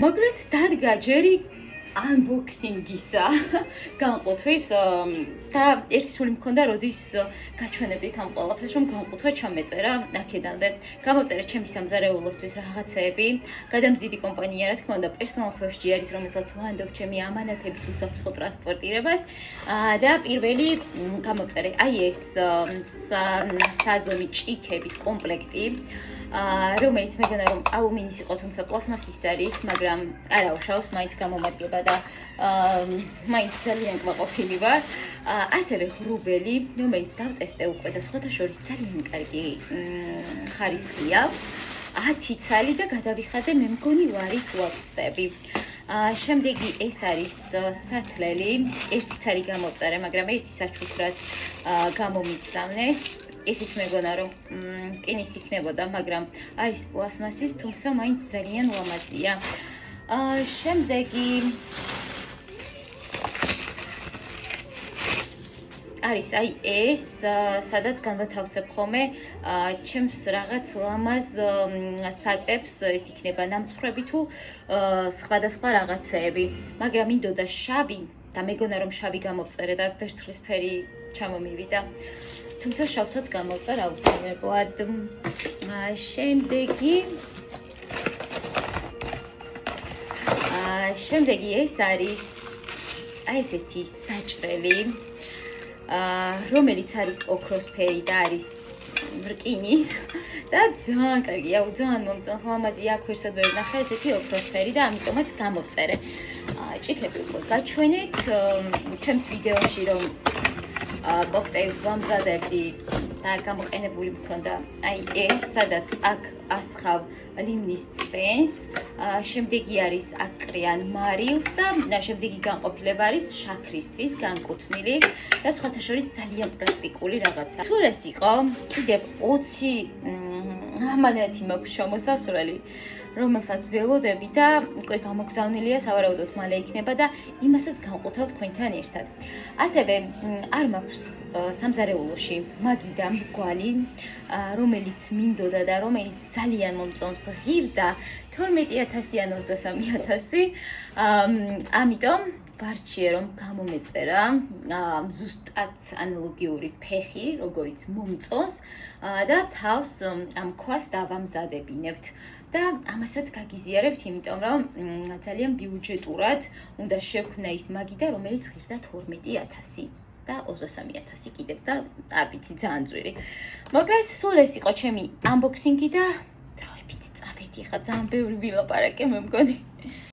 Მაგრამ დადგა ჯერი unboxing-ისა განყოფის და ერთი სული მქონდა, როდის გაჩვენებდით ამ ყველაფერს, რომ განყოფა ჩამეწერა აქედანვე. გამოწერა ჩემი სამზარეულოსთვის რაღაცეები, გადამზიდი კომპანია, რა თქმა უნდა, personal first არის, რომელსაც ვანდობ ჩემი ამანათების უსაფრთხო ტრანსპორტირებას და პირველი გამოწერე აი ეს საზომი ჭიქების კომპლექტი. რომელიც მეგონა რომ ალუმინის იყო, თუმცა პლასმასის არის, მაგრამ არა უშავს, მაინც გამომადგება და მაინც ძალიან კმაყოფილი ვარ. ასევე ღრუბელი, რომელიც დავტესტე უკვე და სხვათა შორის ძალიან კარგი ხარისხია. 10 ცალი და გადავიხადე, მე მგონი ვარი თუ ავწდები. შემდეგი ეს არის სათლელი, ერთი ცალი გამოწერე, მაგრამ ერთი საჩუქრად გამომიგზავნეს. ისიც მეგონა რომ რკინის იქნებოდა, მაგრამ არის პლასმასის, თუმცა მაინც ძალიან ლამაზია. შემდეგი არის აი ეს, სადაც განვათავსებ ხოლმე ჩემს რაღაც ლამაზ საკებს, ეს იქნება ნამცხრები თუ სხვადასხვა რაღაცეები, მაგრამ მინდოდა შავი და მეგონა რომ შავი გამოვწერე და ვერცხლისფერი ჩამომივიდა. თუმცა შავსაც გამოვწერ აუცილებლად. შემდეგი ეს არის აი ესეთი საჭრელი, რომელიც არის ოქროსფერი და არის რკინის და ძალიან კარგია, ძალიან მომწონს, ლამაზია, აქ ვერსად ვერ ვნახე ესეთი ოქროსფერი და ამიტომაც გამოვწერე. ჭიქები უკვე გაჩვენეთ ჩემს ვიდეოში, რომ კოქტეილს ვამზადებდი და გამოყენებული მქონდა აი ეს, სადაც აქ ასხავ ლიმნის წვენს, შემდეგი არის აკრიან მარილს და შემდეგი განყოფილება არის შაქრისთვის განკუთვნილი და სხვათა შორის ძალიან პრაქტიკული რაღაცა. თუ ეს იყო, კიდევ 20 ამანათი მაქვს შემოსასვლელი, რომელსაც ველოდები და უკვე გამოგზავნილია, სავარაუდოდ მალე იქნება და იმასაც განყვთავ თქვენთან ერთად. ასევე არ მაქვს სამზარეულოში მაგიდა მრგვალი, რომელიც მინდოდა და რომელიც ძალიან მომწონს, ღირდა 12,000 ან 23,000. ამიტომ ვარჩიე რომ გამომეწერა ზუსტად ანალოგიური ფეხი, როგორიც მომწონს და თავს ამ ქვას დავამზადებინებთ. და ამასაც გაგიზიარებთ, იმიტომ რომ ძალიან ბიუჯეტურად უნდა შევქმნა ის მაგიდა, რომელიც ღირდა 12,000 და 23,000 კიდევ და არ ვიცი, ძალიან ძვირი. მაგრამ სულ ეს იყო ჩემი unboxing-ი და დროებით წავედი, ხა ძალიან ბევრი ვილაპარაკე, მე მგონი.